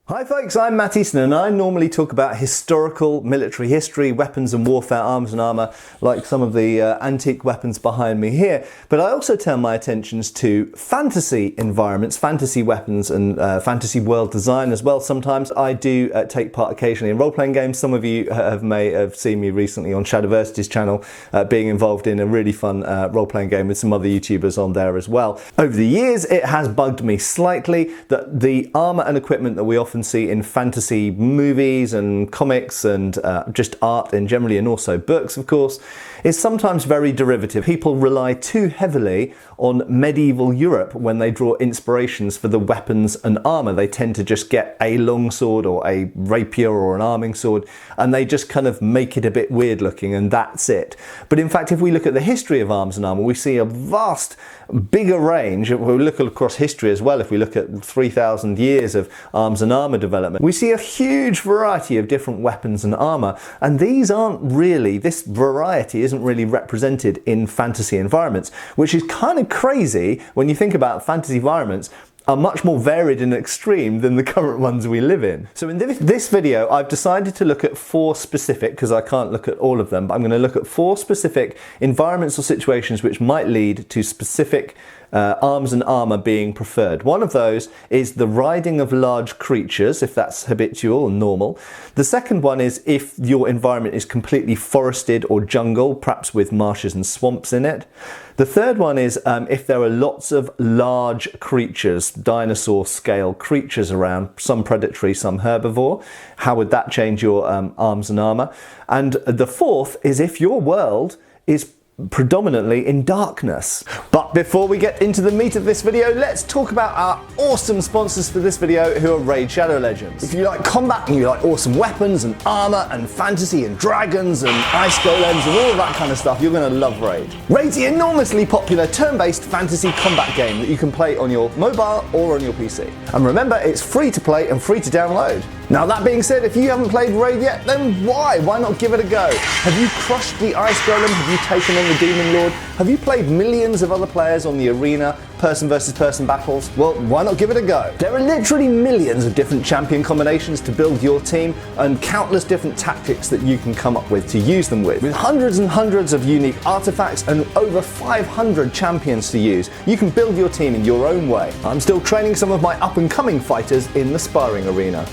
Hi folks, I'm Matt Easton and I normally talk about historical military history, weapons and warfare, arms and armour, like some of the antique weapons behind me here. But I also turn my attentions to fantasy environments, fantasy weapons and fantasy world design as well. Sometimes I do take part occasionally in role-playing games. Some of you may have seen me recently on Shadowversity's channel being involved in a really fun role-playing game with some other YouTubers on there as well. Over the years it has bugged me slightly that the armour and equipment that we often see in fantasy movies and comics and just art in generally, and also books of course, is sometimes very derivative. People rely too heavily on medieval Europe when they draw inspirations for the weapons and armour. They tend to just get a longsword or a rapier or an arming sword and they just kind of make it a bit weird looking and that's it. But in fact, if we look at the history of arms and armour, we see a vast, bigger range. If we look across history as well, if we look at 3,000 years of arms and armour development, we see a huge variety of different weapons and armour, and these aren't really, this variety isn't really represented in fantasy environments, which is kind of crazy when you think about fantasy environments are much more varied and extreme than the current ones we live in. So in this video, I've decided to look at four specific, because I can't look at all of them, but I'm going to look at four specific environments or situations which might lead to specific arms and armour being preferred. One of those is the riding of large creatures, if that's habitual or normal. The second one is if your environment is completely forested or jungle, perhaps with marshes and swamps in it. The third one is if there are lots of large creatures, dinosaur scale creatures around, some predatory, some herbivore. How would that change your arms and armour? And the fourth is if your world is predominantly in darkness. But before we get into the meat of this video, let's talk about our awesome sponsors for this video, who are Raid Shadow Legends. If you like combat and you like awesome weapons and armor and fantasy and dragons and ice golems and all of that kind of stuff, you're going to love Raid. Raid's the enormously popular turn-based fantasy combat game that you can play on your mobile or on your PC. And remember, it's free to play and free to download. Now that being said, if you haven't played Raid yet, then why? Why not give it a go? Have you crushed the Ice Golem? Have you taken on the Demon Lord? Have you played millions of other players on the arena, person versus person battles? Well, why not give it a go? There are literally millions of different champion combinations to build your team and countless different tactics that you can come up with to use them with. With hundreds and hundreds of unique artifacts and over 500 champions to use, you can build your team in your own way. I'm still training some of my up-and-coming fighters in the sparring arena.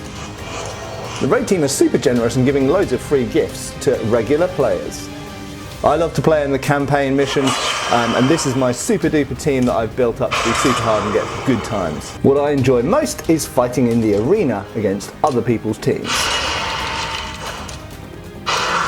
The Raid team is super generous in giving loads of free gifts to regular players. I love to play in the campaign missions, and this is my super duper team that I've built up to be super hard and get good times. What I enjoy most is fighting in the arena against other people's teams.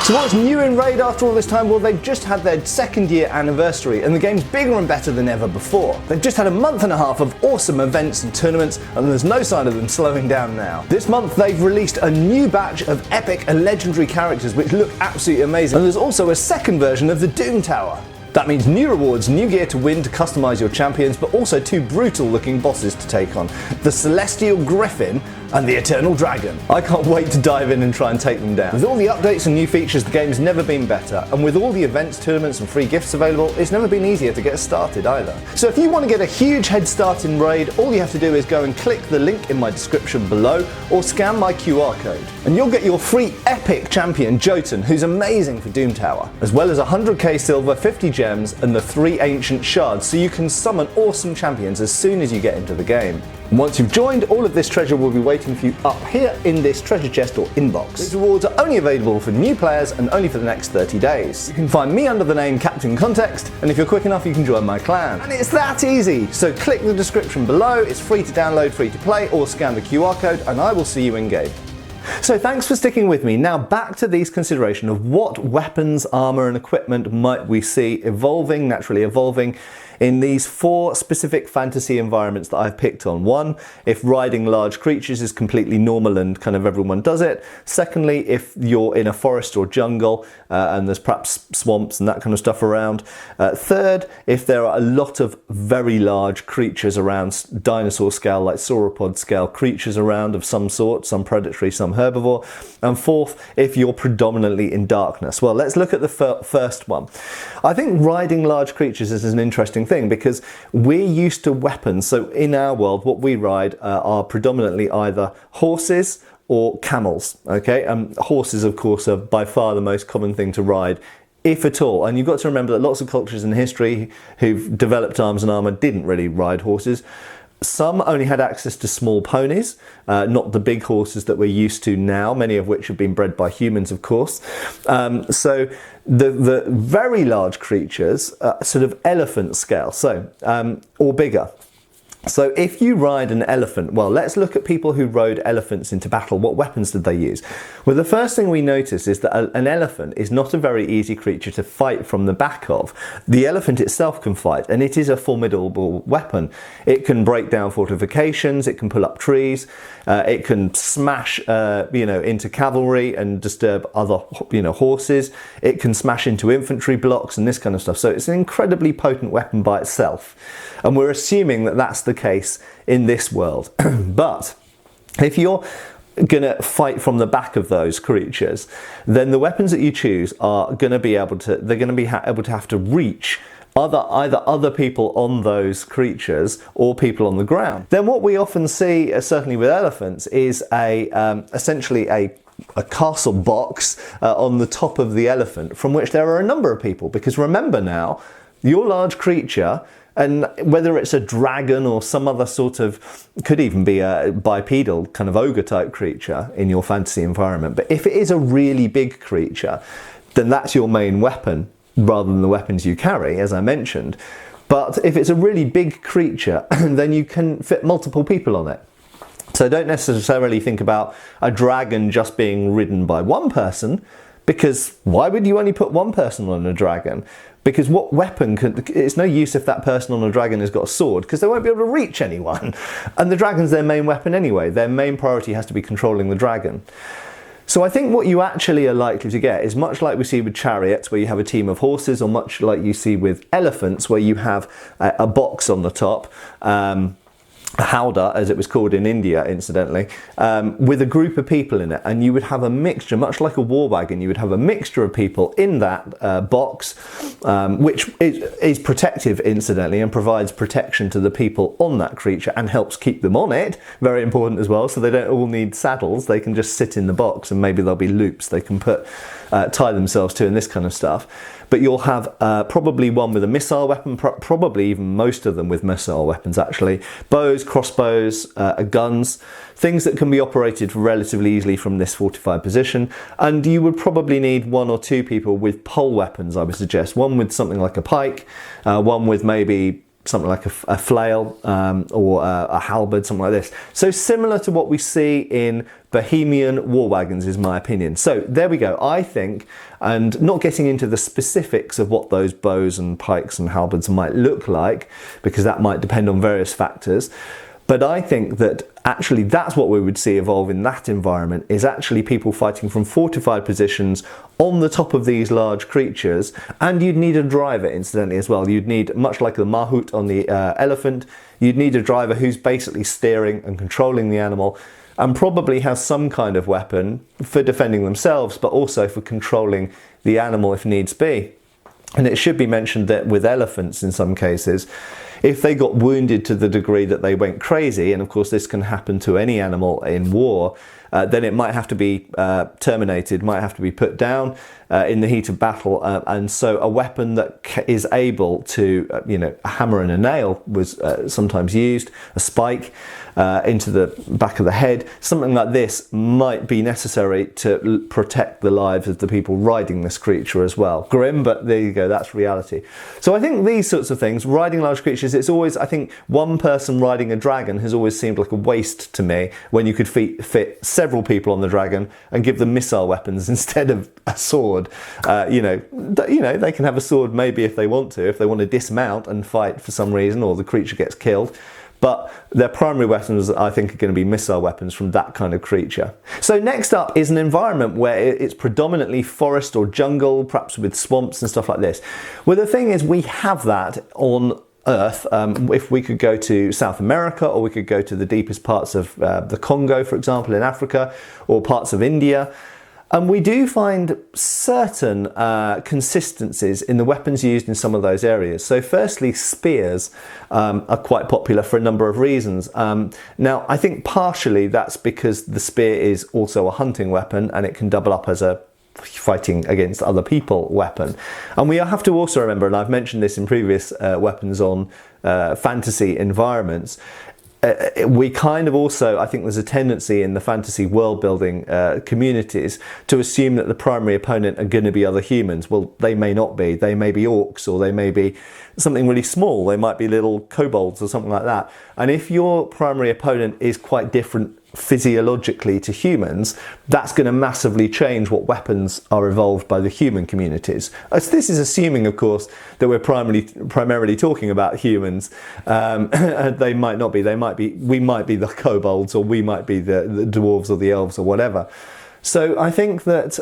So what's new in Raid after all this time? Well, they've just had their second year anniversary and the game's bigger and better than ever before. They've just had a month and a half of awesome events and tournaments, and there's no sign of them slowing down now. This month they've released a new batch of epic and legendary characters which look absolutely amazing, and there's also a second version of the Doom Tower. That means new rewards, new gear to win to customise your champions, but also two brutal looking bosses to take on, the Celestial Griffin and the Eternal Dragon. I can't wait to dive in and try and take them down. With all the updates and new features, the game's never been better, and with all the events, tournaments and free gifts available, it's never been easier to get started either. So if you want to get a huge head start in Raid, all you have to do is go and click the link in my description below or scan my QR code. And you'll get your free epic champion, Jotun, who's amazing for Doom Tower, as well as 100k silver, 50 gems and the 3 ancient shards, so you can summon awesome champions as soon as you get into the game. And once you've joined, all of this treasure will be waiting for you up here in this treasure chest or inbox. These rewards are only available for new players and only for the next 30 days. You can find me under the name Captain Context, and if you're quick enough you can join my clan. And it's that easy! So click the description below, it's free to download, free to play, or scan the QR code and I will see you in game. So thanks for sticking with me. Now back to these consideration of what weapons, armour and equipment might we see evolving, naturally evolving, in these four specific fantasy environments that I've picked on. One, if riding large creatures is completely normal and kind of everyone does it. Secondly, if you're in a forest or jungle and there's perhaps swamps and that kind of stuff around. Third, if there are a lot of very large creatures around, dinosaur scale, like sauropod scale creatures around of some sort, some predatory, some herbivore. And fourth, if you're predominantly in darkness. Well, let's look at the first one. I think riding large creatures is an interesting interesting thing, because we're used to weapons. So in our world, what we ride are predominantly either horses or camels, okay? Horses, of course, are by far the most common thing to ride, if at all. And you've got to remember that lots of cultures in history who've developed arms and armour didn't really ride horses. Some only had access to small ponies, not the big horses that we're used to now, many of which have been bred by humans, of course. So the very large creatures, sort of elephant scale, so or bigger. So if you ride an elephant, well, let's look at people who rode elephants into battle. What weapons did they use? Well, the first thing we notice is that an elephant is not a very easy creature to fight from the back of. The elephant itself can fight, and it is a formidable weapon. It can break down fortifications, it can pull up trees, it can smash, into cavalry and disturb other, horses. It can smash into infantry blocks and this kind of stuff. So it's an incredibly potent weapon by itself. And we're assuming that that's the case in this world. But if you're going to fight from the back of those creatures, then the weapons that you choose are going to be able to, they're going to be able to have to reach either other people on those creatures or people on the ground. Then what we often see, certainly with elephants, is essentially a castle box on the top of the elephant, from which there are a number of people. Because remember now, your large creature, and whether it's a dragon or some other sort of, could even be a bipedal kind of ogre type creature in your fantasy environment, but if it is a really big creature, then that's your main weapon rather than the weapons you carry, as I mentioned. But if it's a really big creature, then you can fit multiple people on it. So don't necessarily think about a dragon just being ridden by one person, because why would you only put one person on a dragon? Because what weapon it's no use if that person on a dragon has got a sword, because they won't be able to reach anyone. And the dragon's their main weapon anyway. Their main priority has to be controlling the dragon. So I think what you actually are likely to get is much like we see with chariots, where you have a team of horses, or much like you see with elephants, where you have a box on the top, a howdah, as it was called in India, incidentally, with a group of people in it. And you would have a mixture, much like a war wagon, you would have a mixture of people in that box, which is protective, incidentally, and provides protection to the people on that creature and helps keep them on it. Very important as well, so they don't all need saddles. They can just sit in the box, and maybe there'll be loops they can tie themselves to, and this kind of stuff. But you'll have probably one with a missile weapon, probably even most of them with missile weapons actually. Bows, crossbows, guns, things that can be operated relatively easily from this fortified position. And you would probably need one or two people with pole weapons, I would suggest. One with something like a pike, one with maybe something like a flail or a halberd, something like this. So similar to what we see in Bohemian war wagons, is my opinion. So there we go. I think, and not getting into the specifics of what those bows and pikes and halberds might look like, because that might depend on various factors, but I think that actually that's what we would see evolve in that environment, is actually people fighting from fortified positions on the top of these large creatures. And you'd need a driver, incidentally, as well. You'd need, much like the mahout on the elephant, you'd need a driver who's basically steering and controlling the animal, and probably has some kind of weapon for defending themselves, but also for controlling the animal if needs be. And it should be mentioned that with elephants, in some cases, if they got wounded to the degree that they went crazy, and of course this can happen to any animal in war, then it might have to be terminated, might have to be put down in the heat of battle. And so a weapon that is able to, a hammer and a nail was sometimes used, a spike into the back of the head. Something like this might be necessary to protect the lives of the people riding this creature as well. Grim, but there you go, that's reality. So I think these sorts of things, riding large creatures, it's always, I think one person riding a dragon has always seemed like a waste to me, when you could fit several people on the dragon and give them missile weapons instead of a sword. They can have a sword maybe if they want to dismount and fight for some reason, or the creature gets killed. But their primary weapons, I think, are going to be missile weapons from that kind of creature. So next up is an environment where it's predominantly forest or jungle, perhaps with swamps and stuff like this. Well, the thing is, we have that on Earth. If we could go to South America, or we could go to the deepest parts of the Congo, for example, in Africa, or parts of India, And we do find certain consistencies in the weapons used in some of those areas. So firstly, spears are quite popular for a number of reasons. Now, I think partially that's because the spear is also a hunting weapon and it can double up as a fighting against other people weapon. And we have to also remember, and I've mentioned this in previous weapons on fantasy environments, we kind of also, I think there's a tendency in the fantasy world building communities to assume that the primary opponent are going to be other humans. Well, they may not be. They may be orcs, or they may be something really small. They might be little kobolds or something like that. And if your primary opponent is quite different physiologically to humans, that's going to massively change what weapons are evolved by the human communities. As this is assuming, of course, that we're primarily talking about humans. They might not be. We might be the kobolds, or we might be the dwarves or the elves or whatever. So I think that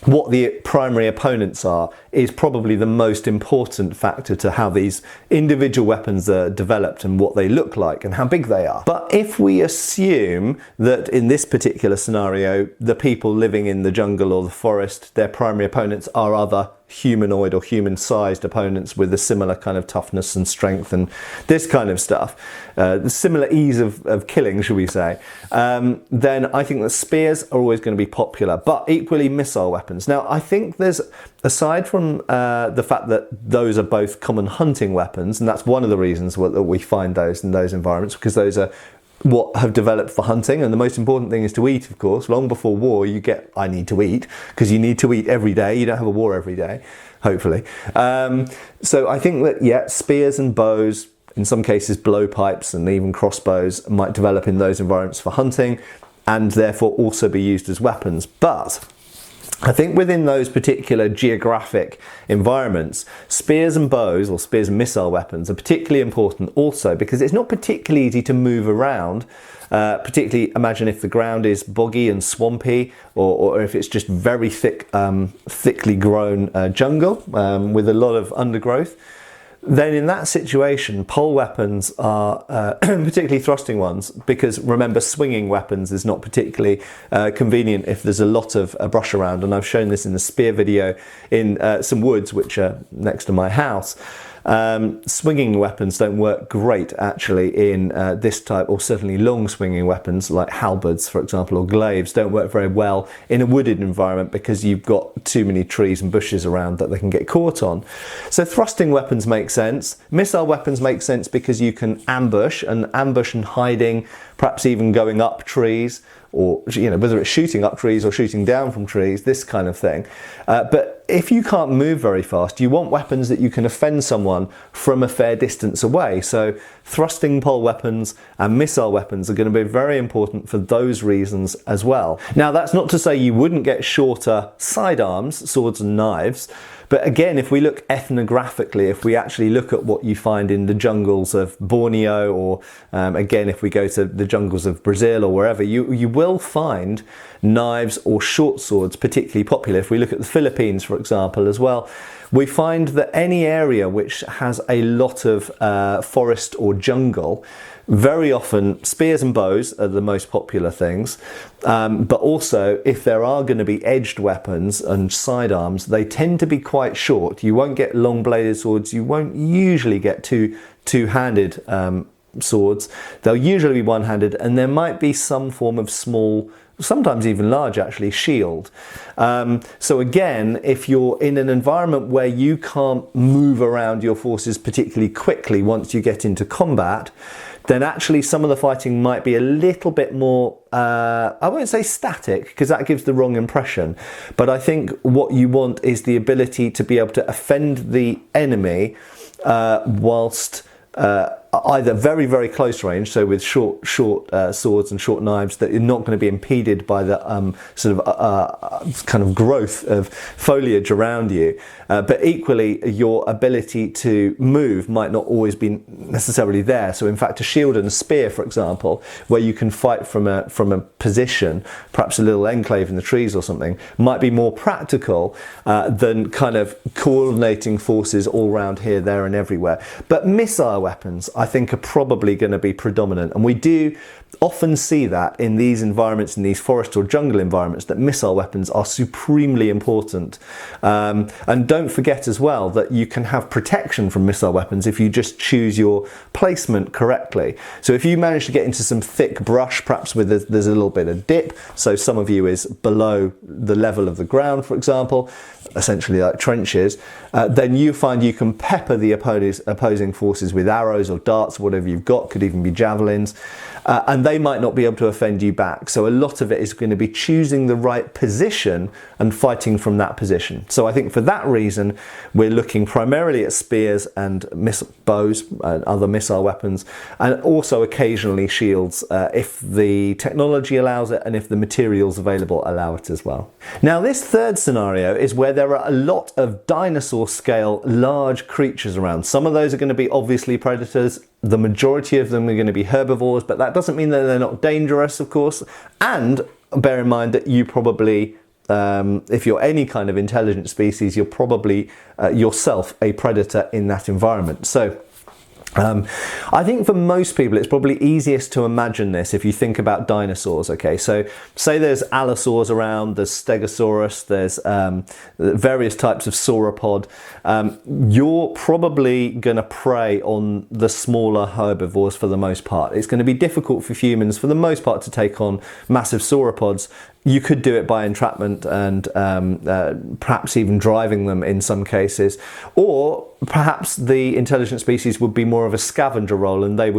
what the primary opponents are is probably the most important factor to how these individual weapons are developed and what they look like and how big they are. But if we assume that in this particular scenario, the people living in the jungle or the forest, their primary opponents are other humanoid or human-sized opponents with a similar kind of toughness and strength and this kind of stuff, the similar ease of killing, shall we say, then I think that spears are always going to be popular, but equally missile weapons. Now, I think there's, aside from the fact that those are both common hunting weapons, and that's one of the reasons that we find those in those environments, because those are what have developed for hunting, and the most important thing is to eat, of course. Long before war, you get, I need to eat, because you need to eat every day. You don't have a war every day, hopefully. So I think that, yeah, spears and bows, in some cases blowpipes and even crossbows, might develop in those environments for hunting, and therefore also be used as weapons. But I think within those particular geographic environments, spears and bows, or spears and missile weapons, are particularly important also because it's not particularly easy to move around. Particularly, imagine if the ground is boggy and swampy, or if it's just very thickly grown jungle with a lot of undergrowth. Then in that situation, pole weapons are particularly thrusting ones, because remember, swinging weapons is not particularly convenient if there's a lot of brush around, and I've shown this in the spear video in some woods which are next to my house. Swinging weapons don't work great actually in this type, or certainly long swinging weapons like halberds, for example, or glaives don't work very well in a wooded environment because you've got too many trees and bushes around that they can get caught on. So thrusting weapons make sense. Missile weapons make sense because you can ambush and hiding, perhaps even going up trees, or, you know, whether it's shooting up trees or shooting down from trees, this kind of thing. But if you can't move very fast, you want weapons that you can offend someone from a fair distance away. So thrusting pole weapons and missile weapons are going to be very important for those reasons as well. Now, that's not to say you wouldn't get shorter sidearms, swords and knives. But again, if we look ethnographically, if we actually look at what you find in the jungles of Borneo, or again, if we go to the jungles of Brazil or wherever, you will find knives or short swords particularly popular. If we look at the Philippines, for example, as well, we find that any area which has a lot of forest or jungle, very often spears and bows are the most popular things, but also if there are going to be edged weapons and sidearms, they tend to be quite short. You won't get long bladed swords, you won't usually get two-handed swords. They'll usually be one-handed, and there might be some form of small, sometimes even large actually, shield. So again, if you're in an environment where you can't move around your forces particularly quickly once you get into combat, then actually some of the fighting might be a little bit more, I won't say static, because that gives the wrong impression, but I think what you want is the ability to be able to offend the enemy whilst either very, very close range, so with short swords and short knives, that you're not going to be impeded by the kind of growth of foliage around you, but equally your ability to move might not always be necessarily there. So in fact, a shield and a spear, for example, where you can fight from a position, perhaps a little enclave in the trees or something, might be more practical than kind of coordinating forces all around here, there and everywhere. But missile weapons, I think, are probably going to be predominant. And we do often see that in these environments, in these forest or jungle environments, that missile weapons are supremely important. And don't forget as well that you can have protection from missile weapons if you just choose your placement correctly. So if you manage to get into some thick brush, perhaps with there's a little bit of dip, so some of you is below the level of the ground, for example, essentially like trenches, then you find you can pepper the opposing forces with arrows or darts, whatever you've got, could even be javelins, and they might not be able to offend you back. So a lot of it is going to be choosing the right position and fighting from that position. So I think for that reason, we're looking primarily at spears and bows and other missile weapons, and also occasionally shields if the technology allows it and if the materials available allow it as well. Now, this third scenario is where there are a lot of dinosaur scale large creatures around. Some of those are going to be obviously predators. The majority of them are going to be herbivores, but that doesn't mean that they're not dangerous, of course. And bear in mind that you probably, if you're any kind of intelligent species, you're probably yourself a predator in that environment. So I think for most people it's probably easiest to imagine this if you think about dinosaurs. Okay, so say there's allosaurs around, there's stegosaurus, there's various types of sauropod. You're probably going to prey on the smaller herbivores for the most part. It's going to be difficult for humans for the most part to take on massive sauropods. You could do it by entrapment and perhaps even driving them in some cases, or perhaps the intelligent species would be more of a scavenger role, and they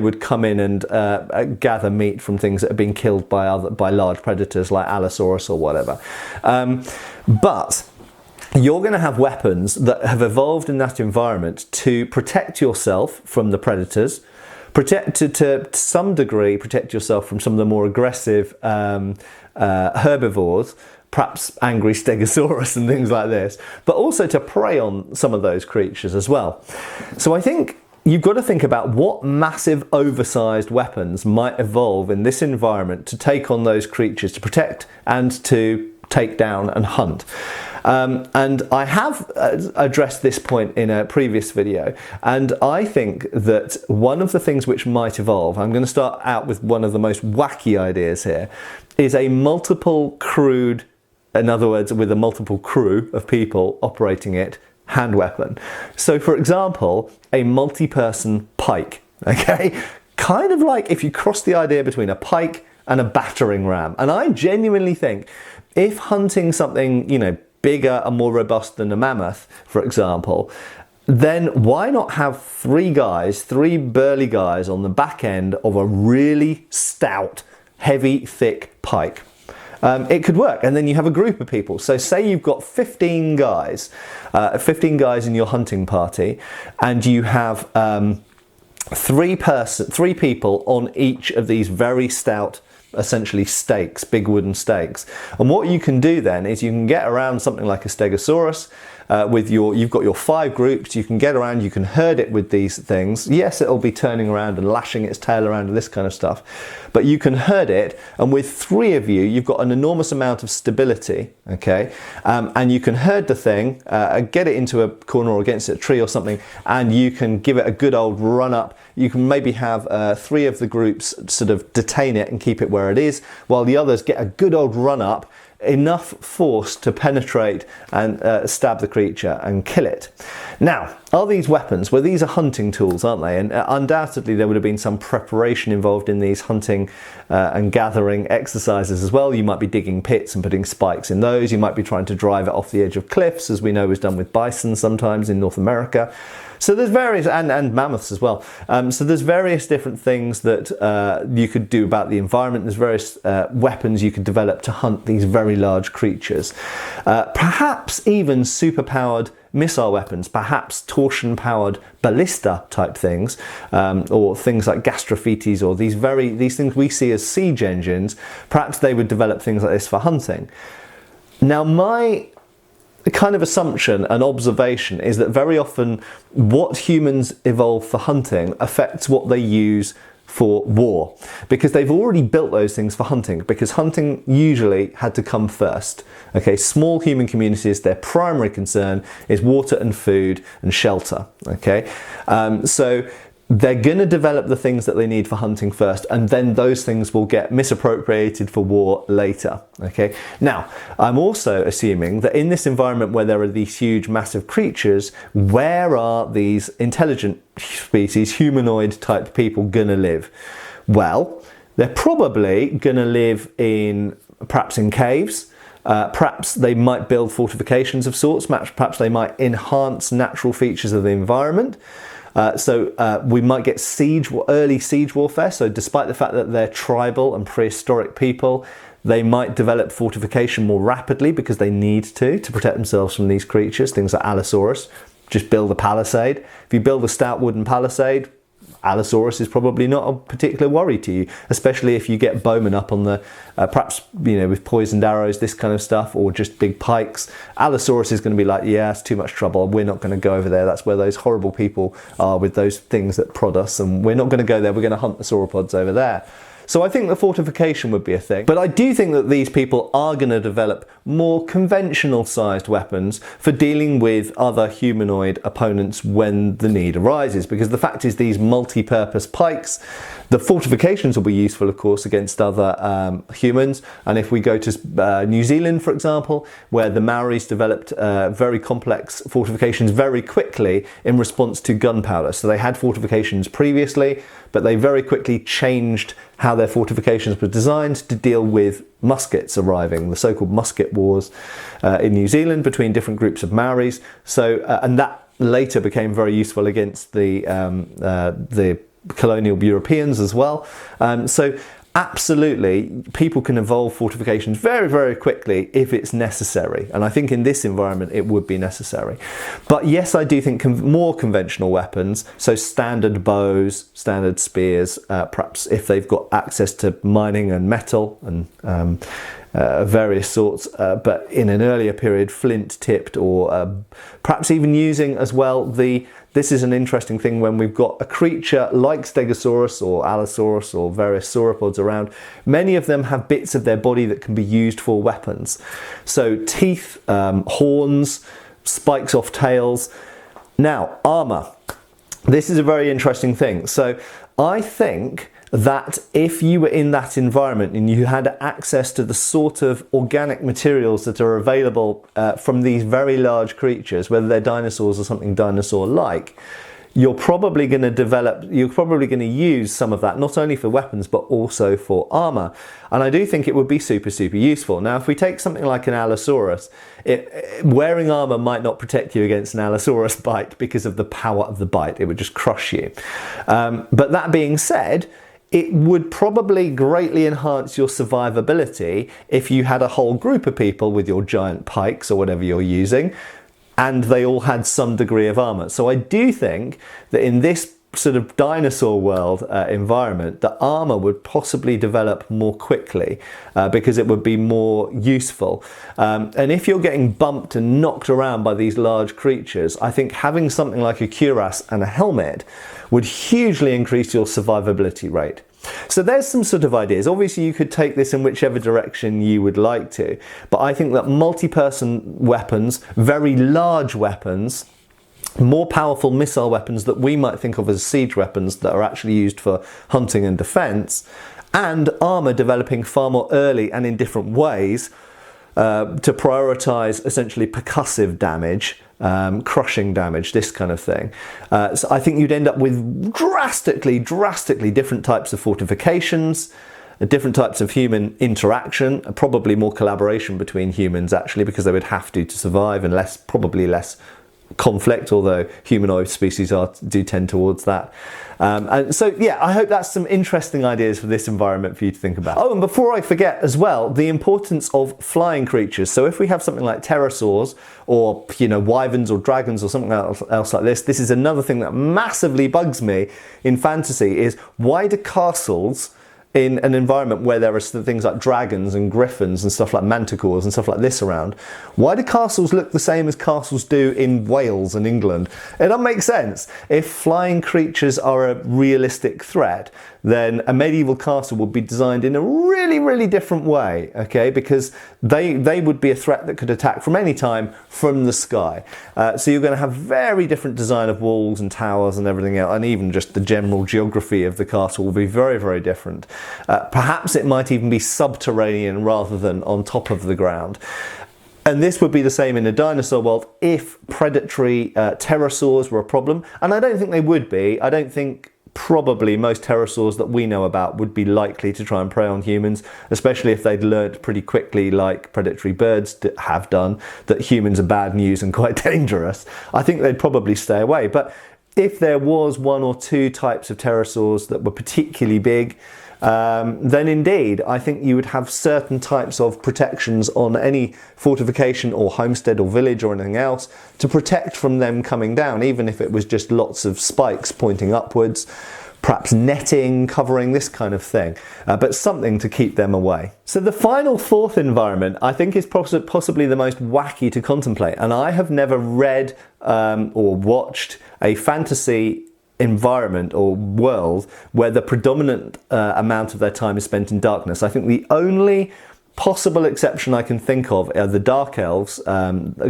would come in and gather meat from things that have been killed by large predators like Allosaurus or whatever. But you're going to have weapons that have evolved in that environment to protect yourself from the predators, to some degree protect yourself from some of the more aggressive herbivores, perhaps angry stegosaurus and things like this, but also to prey on some of those creatures as well. So I think you've got to think about what massive oversized weapons might evolve in this environment to take on those creatures, to protect and to take down and hunt. And I have addressed this point in a previous video, and I think that one of the things which might evolve, I'm going to start out with one of the most wacky ideas here, is a multiple crewed, in other words, with a multiple crew of people operating it, hand weapon. So for example, a multi-person pike, okay? Kind of like if you cross the idea between a pike and a battering ram. And I genuinely think if hunting something, you know, bigger and more robust than a mammoth, for example, then why not have three burly guys on the back end of a really stout, heavy, thick pike? It could work, and then you have a group of people. So say you've got 15 guys in your hunting party, and you have three people on each of these very stout, essentially stakes, big wooden stakes. And what you can do then is you can get around something like a stegosaurus you've got your 5 groups, you can get around, you can herd it with these things. Yes, it'll be turning around and lashing its tail around and this kind of stuff, but you can herd it, and with 3 of you, you've got an enormous amount of stability, okay? And you can herd the thing, get it into a corner or against a tree or something, and you can give it a good old run up. You can maybe have 3 of the groups sort of detain it and keep it where it is, while the others get a good old run up, enough force to penetrate and stab the creature and kill it. Now, are these weapons? Well, these are hunting tools, aren't they? And undoubtedly there would have been some preparation involved in these hunting and gathering exercises as well. You might be digging pits and putting spikes in those. You might be trying to drive it off the edge of cliffs, as we know was done with bison sometimes in North America. So there's various, and mammoths as well. So there's various different things that you could do about the environment. There's various weapons you could develop to hunt these very large creatures. Perhaps even superpowered missile weapons, perhaps torsion-powered ballista type things, or things like gastrophetes, or these things we see as siege engines. Perhaps they would develop things like this for hunting. Now, my kind of assumption and observation is that very often what humans evolve for hunting affects what they use for war, because they've already built those things for hunting, because hunting usually had to come first. Okay, small human communities, their primary concern is water and food and shelter. Okay, so they're going to develop the things that they need for hunting first, and then those things will get misappropriated for war later. Okay. Now, I'm also assuming that in this environment where there are these huge, massive creatures, where are these intelligent species, humanoid type people, going to live? Well, they're probably going to live perhaps in caves. Perhaps they might build fortifications of sorts. Perhaps they might enhance natural features of the environment. So we might get early siege warfare. So despite the fact that they're tribal and prehistoric people, they might develop fortification more rapidly because they need to protect themselves from these creatures. Things like Allosaurus, just build a palisade. If you build a stout wooden palisade, Allosaurus is probably not a particular worry to you, especially if you get bowmen up on the, perhaps, with poisoned arrows, this kind of stuff, or just big pikes. Allosaurus is going to be like, yeah, it's too much trouble. We're not going to go over there. That's where those horrible people are with those things that prod us, and we're not going to go there. We're going to hunt the sauropods over there. So I think the fortification would be a thing. But I do think that these people are going to develop more conventional sized weapons for dealing with other humanoid opponents when the need arises. Because the fact is, these multi-purpose pikes, the fortifications will be useful, of course, against other humans. And if we go to New Zealand, for example, where the Maoris developed very complex fortifications very quickly in response to gunpowder. So they had fortifications previously, but they very quickly changed how their fortifications were designed to deal with muskets arriving, the so-called musket wars in New Zealand between different groups of Maoris. So, and that later became very useful against the colonial Europeans as well. So absolutely, people can evolve fortifications very, very quickly if it's necessary. And I think in this environment, it would be necessary. But yes, I do think more conventional weapons, so standard bows, standard spears, perhaps if they've got access to mining and metal and various sorts, but in an earlier period, flint tipped, or perhaps even using as well this is an interesting thing when we've got a creature like Stegosaurus or Allosaurus or various sauropods around. Many of them have bits of their body that can be used for weapons. So teeth, horns, spikes off tails. Now, armor. This is a very interesting thing. So I think that if you were in that environment and you had access to the sort of organic materials that are available from these very large creatures, whether they're dinosaurs or something dinosaur-like, you're probably going to use some of that, not only for weapons, but also for armor. And I do think it would be super, super useful. Now, if we take something like an Allosaurus, wearing armor might not protect you against an Allosaurus bite because of the power of the bite. It would just crush you. But that being said, it would probably greatly enhance your survivability if you had a whole group of people with your giant pikes or whatever you're using, and they all had some degree of armor. So I do think that in this sort of dinosaur world environment, the armor would possibly develop more quickly because it would be more useful. And if you're getting bumped and knocked around by these large creatures, I think having something like a cuirass and a helmet would hugely increase your survivability rate. So there's some sort of ideas. Obviously, you could take this in whichever direction you would like to, but I think that multi-person weapons, very large weapons, more powerful missile weapons that we might think of as siege weapons that are actually used for hunting and defense, and armor developing far more early and in different ways to prioritize essentially percussive damage, crushing damage, this kind of thing. So I think you'd end up with drastically different types of fortifications, different types of human interaction, probably more collaboration between humans actually, because they would have to survive, and probably less conflict, although humanoid species do tend towards that. And so, yeah, I hope that's some interesting ideas for this environment for you to think about. Oh, and before I forget as well, the importance of flying creatures. So if we have something like pterosaurs or, wyverns or dragons or something else like this is another thing that massively bugs me in fantasy is, why do castles in an environment where there are things like dragons and griffins and stuff like manticores and stuff like this around, why do castles look the same as castles do in Wales and England? It doesn't make sense. If flying creatures are a realistic threat, then a medieval castle would be designed in a really, really different way, okay? Because they would be a threat that could attack from any time from the sky. So you're going to have very different design of walls and towers and everything else, and even just the general geography of the castle will be very, very different. Perhaps it might even be subterranean rather than on top of the ground. And this would be the same in a dinosaur world if predatory pterosaurs were a problem. And I don't think they would be. I don't think probably most pterosaurs that we know about would be likely to try and prey on humans, especially if they'd learnt pretty quickly, like predatory birds have done, that humans are bad news and quite dangerous. I think they'd probably stay away. But if there was one or two types of pterosaurs that were particularly big, then indeed I think you would have certain types of protections on any fortification or homestead or village or anything else to protect from them coming down, even if it was just lots of spikes pointing upwards, perhaps netting covering this kind of thing, but something to keep them away. So the final fourth environment I think is possibly the most wacky to contemplate, and I have never read or watched a fantasy environment or world where the predominant amount of their time is spent in darkness. I think the only possible exception I can think of are the Dark Elves,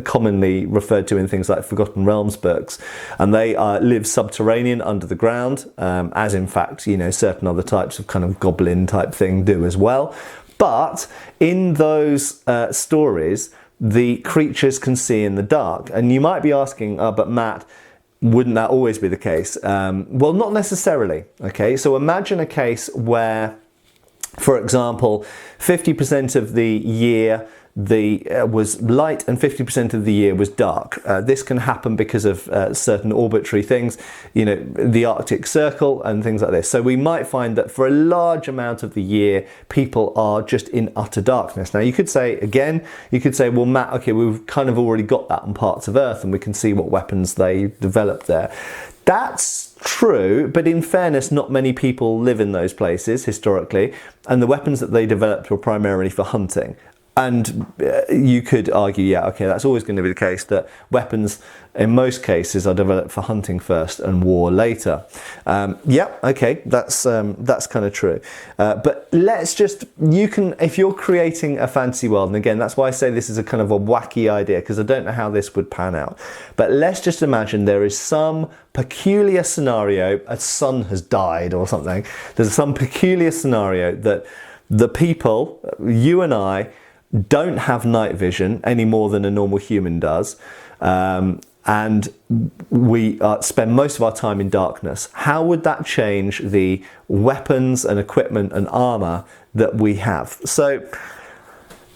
commonly referred to in things like Forgotten Realms books, and they live subterranean under the ground, as in fact, you know, certain other types of kind of goblin type thing do as well. But in those stories, the creatures can see in the dark, and you might be asking, but Matt, wouldn't that always be the case? Well, not necessarily, okay? So imagine a case where, for example, 50% of the year was light and 50% of the year was dark. This can happen because of certain arbitrary things, you know, the Arctic Circle and things like this. So we might find that for a large amount of the year, people are just in utter darkness. Now you could say, again, well, Matt, okay, we've kind of already got that on parts of Earth and we can see what weapons they developed there. That's true, but in fairness, not many people live in those places historically, and the weapons that they developed were primarily for hunting. And you could argue, yeah, okay, that's always going to be the case, that weapons in most cases are developed for hunting first and war later. Yeah, okay, that's kind of true. But let's just, if you're creating a fantasy world, and again, that's why I say this is a kind of a wacky idea, because I don't know how this would pan out. But let's just imagine there is some peculiar scenario, a son has died or something. There's some peculiar scenario that the people, you and I, don't have night vision any more than a normal human does, and we spend most of our time in darkness. How would that change the weapons and equipment and armor that we have? So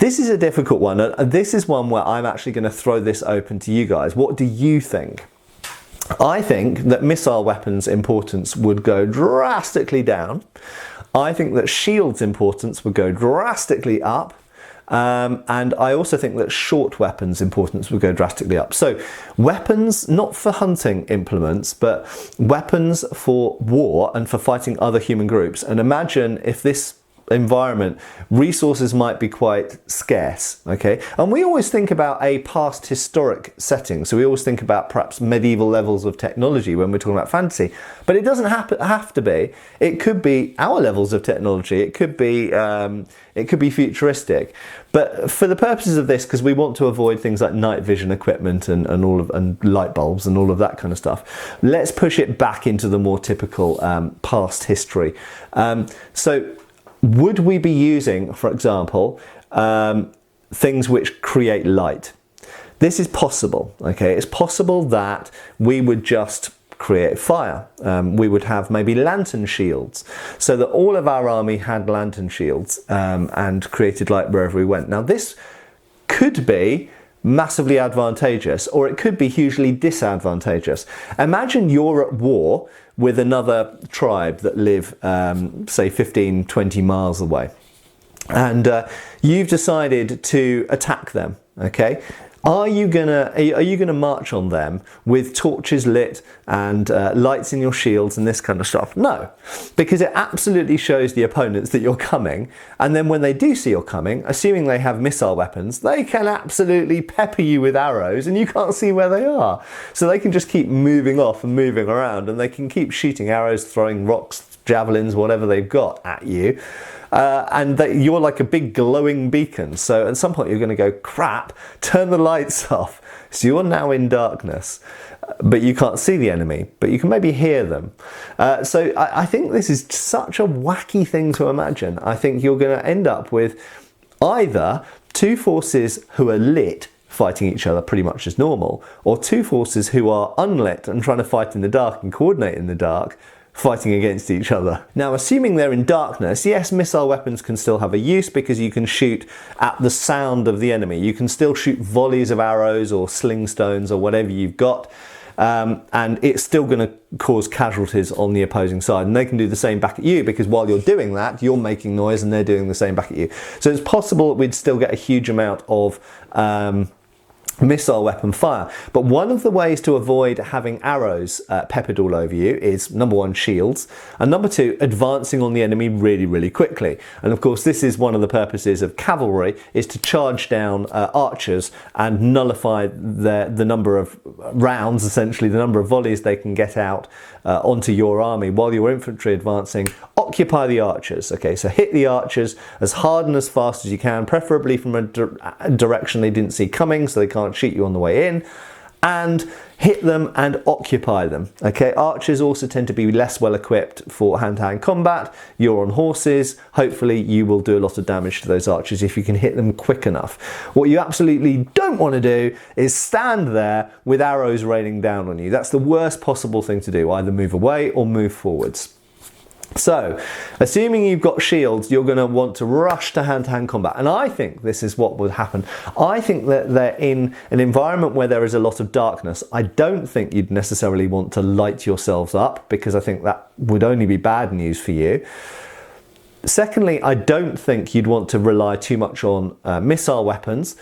this is a difficult one, and this is one where I'm actually going to throw this open to you guys. What do you think? I think that missile weapons importance would go drastically down. I think that shields importance would go drastically up. And I also think that short weapons importance would go drastically up. So weapons, not for hunting implements, but weapons for war and for fighting other human groups. And imagine if this environment, resources might be quite scarce, okay? And we always think about a past historic setting, so we always think about perhaps medieval levels of technology when we're talking about fantasy, but it doesn't have to be. It could be our levels of technology, it could be futuristic. But for the purposes of this, because we want to avoid things like night vision equipment and light bulbs and all of that kind of stuff, let's push it back into the more typical past history. So would we be using, for example, things which create light? This is possible, okay? It's possible that we would just create fire. We would have maybe lantern shields, so that all of our army had lantern shields and created light wherever we went. Now this could be massively advantageous, or it could be hugely disadvantageous. Imagine you're at war with another tribe that live, say, 15, 20 miles away, and you've decided to attack them, okay? Are you gonna march on them with torches lit and lights in your shields and this kind of stuff? No, because it absolutely shows the opponents that you're coming, and then when they do see you're coming, assuming they have missile weapons, they can absolutely pepper you with arrows and you can't see where they are. So they can just keep moving off and moving around, and they can keep shooting arrows, throwing rocks, javelins, whatever they've got at you. And you're like a big glowing beacon. So at some point you're going to go, crap, turn the lights off. So you're now in darkness, but you can't see the enemy, but you can maybe hear them. So I think this is such a wacky thing to imagine. I think you're going to end up with either two forces who are lit fighting each other pretty much as normal, or two forces who are unlit and trying to fight in the dark and coordinate in the dark, fighting against each other. Now, assuming they're in darkness, yes, missile weapons can still have a use because you can shoot at the sound of the enemy. You can still shoot volleys of arrows or sling stones or whatever you've got, and it's still going to cause casualties on the opposing side, and they can do the same back at you because while you're doing that, you're making noise and they're doing the same back at you. So it's possible that we'd still get a huge amount of missile weapon fire. But one of the ways to avoid having arrows peppered all over you is, number one, shields, and number two, advancing on the enemy really, really quickly. And of course, this is one of the purposes of cavalry, is to charge down archers and nullify the number of rounds, essentially the number of volleys they can get out onto your army while your infantry advancing. Occupy the archers. Okay, so hit the archers as hard and as fast as you can, preferably from a direction they didn't see coming so they can't shoot you on the way in, and hit them and occupy them. Okay, archers also tend to be less well equipped for hand-to-hand combat. You're on horses. Hopefully you will do a lot of damage to those archers if you can hit them quick enough. What you absolutely don't want to do is stand there with arrows raining down on you. That's the worst possible thing to do. Either move away or move forwards. So, assuming you've got shields, you're going to want to rush to hand-to-hand combat. And I think this is what would happen. I think that they're in an environment where there is a lot of darkness. I don't think you'd necessarily want to light yourselves up, because I think that would only be bad news for you. Secondly, I don't think you'd want to rely too much on missile weapons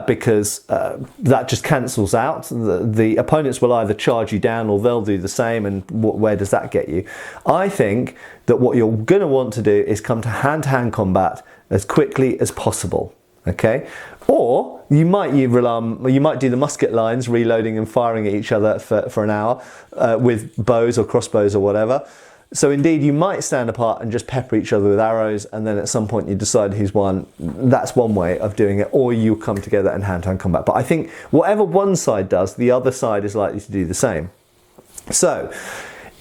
because that just cancels out. The opponents will either charge you down or they'll do the same, and where does that get you? I think that what you're going to want to do is come to hand-to-hand combat as quickly as possible. Okay, or you might do the musket lines, reloading and firing at each other for an hour with bows or crossbows or whatever. So indeed, you might stand apart and just pepper each other with arrows, and then at some point you decide who's won. That's one way of doing it, or you come together in hand-to-hand combat. But I think whatever one side does, the other side is likely to do the same. So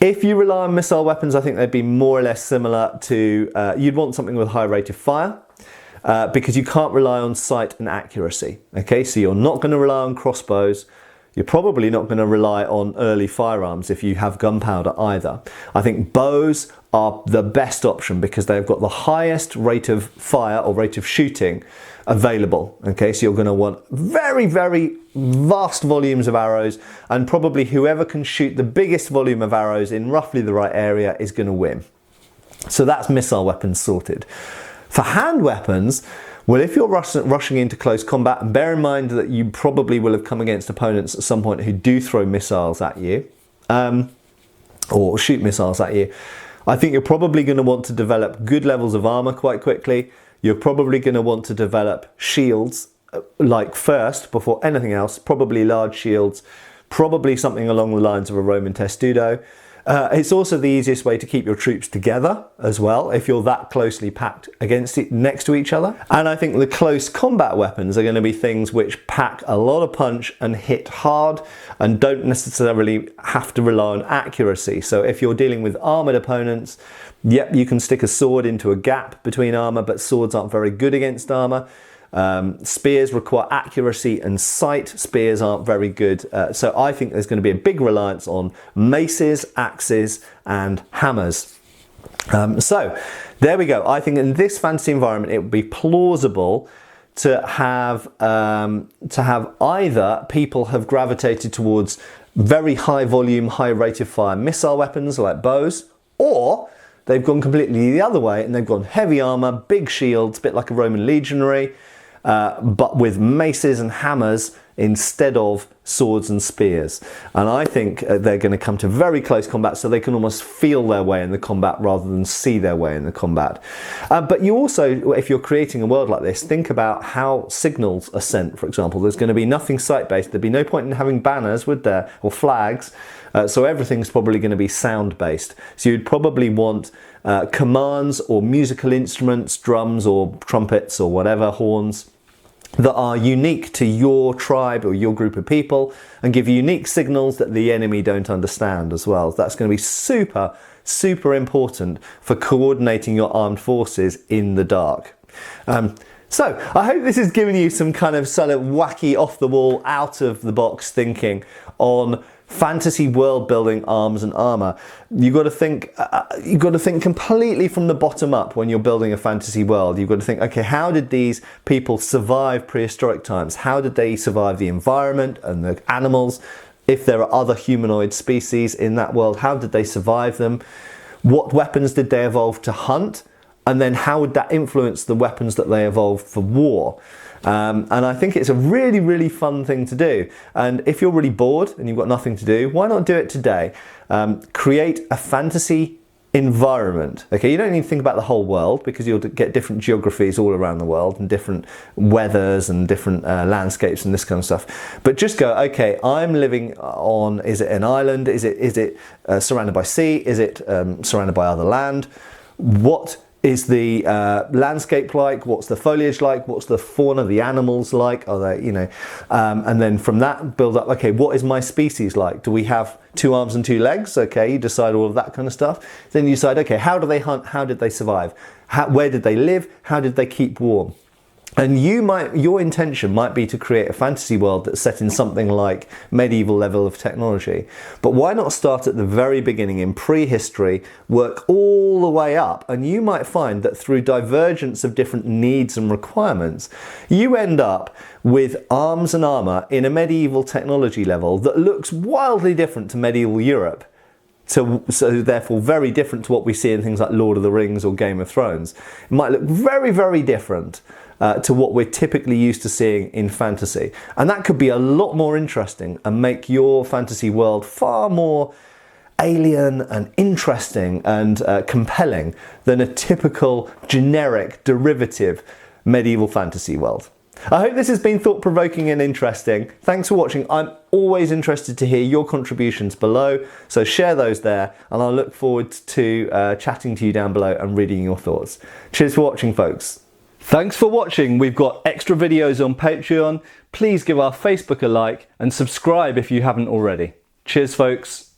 if you rely on missile weapons, I think they'd be more or less similar to, you'd want something with high rate of fire, because you can't rely on sight and accuracy. Okay, so you're not going to rely on crossbows. You're probably not going to rely on early firearms if you have gunpowder either. I think bows are the best option because they've got the highest rate of fire or rate of shooting available. Okay, so you're going to want very, very vast volumes of arrows, and probably whoever can shoot the biggest volume of arrows in roughly the right area is going to win. So that's missile weapons sorted. For hand weapons, well, if you're rushing into close combat, and bear in mind that you probably will have come against opponents at some point who do throw missiles at you, or shoot missiles at you, I think you're probably going to want to develop good levels of armor quite quickly. You're probably going to want to develop shields, like first, before anything else, probably large shields, probably something along the lines of a Roman testudo. It's also the easiest way to keep your troops together as well, if you're that closely packed next to each other. And I think the close combat weapons are going to be things which pack a lot of punch and hit hard and don't necessarily have to rely on accuracy. So if you're dealing with armored opponents, yep, you can stick a sword into a gap between armor, but swords aren't very good against armor. Spears require accuracy and sight. Spears aren't very good. So I think there's going to be a big reliance on maces, axes, and hammers. So there we go. I think in this fantasy environment, it would be plausible to have either people have gravitated towards very high volume, high rate of fire missile weapons like bows, or they've gone completely the other way and they've gone heavy armor, big shields, a bit like a Roman legionary, but with maces and hammers instead of swords and spears. And I think they're going to come to very close combat so they can almost feel their way in the combat rather than see their way in the combat. But you also, if you're creating a world like this, think about how signals are sent, for example. There's going to be nothing site-based. There'd be no point in having banners, would there, or flags. So everything's probably going to be sound-based. So you'd probably want commands or musical instruments, drums or trumpets or whatever, horns, that are unique to your tribe or your group of people and give unique signals that the enemy don't understand as well. That's going to be super, super important for coordinating your armed forces in the dark. So I hope this has given you some kind of wacky, off the wall, out of the box thinking on fantasy world building, arms and armor. You've got to think completely from the bottom up when you're building a fantasy world. You've got to think, okay, how did these people survive prehistoric times? How did they survive the environment and the animals? If there are other humanoid species in that world, how did they survive them? What weapons did they evolve to hunt? And then how would that influence the weapons that they evolved for war? And I think it's a really, really fun thing to do. And if you're really bored and you've got nothing to do, why not do it today? Create a fantasy environment. Okay, you don't need to think about the whole world because you'll get different geographies all around the world and different weathers and different landscapes and this kind of stuff. But just go, okay, I'm living on, is it an island? Is it surrounded by sea? Is it surrounded by other land? What is the landscape like? What's the foliage like? What's the fauna, the animals like? Are they, and then from that build up, okay, what is my species like? Do we have 2 arms and 2 legs? Okay, you decide all of that kind of stuff. Then you decide, okay, how do they hunt? How did they survive? Where did they live? How did they keep warm? And your intention might be to create a fantasy world that's set in something like medieval level of technology. But why not start at the very beginning in prehistory, work all the way up, and you might find that through divergence of different needs and requirements, you end up with arms and armor in a medieval technology level that looks wildly different to medieval Europe. So therefore very different to what we see in things like Lord of the Rings or Game of Thrones. It might look very, very different to what we're typically used to seeing in fantasy. And that could be a lot more interesting and make your fantasy world far more alien and interesting and compelling than a typical generic derivative medieval fantasy world. I hope this has been thought-provoking and interesting. Thanks for watching. I'm always interested to hear your contributions below, so share those there, and I'll look forward to chatting to you down below and reading your thoughts. Cheers for watching, folks. Thanks for watching. We've got extra videos on Patreon. Please give our Facebook a like and subscribe if you haven't already. Cheers, folks.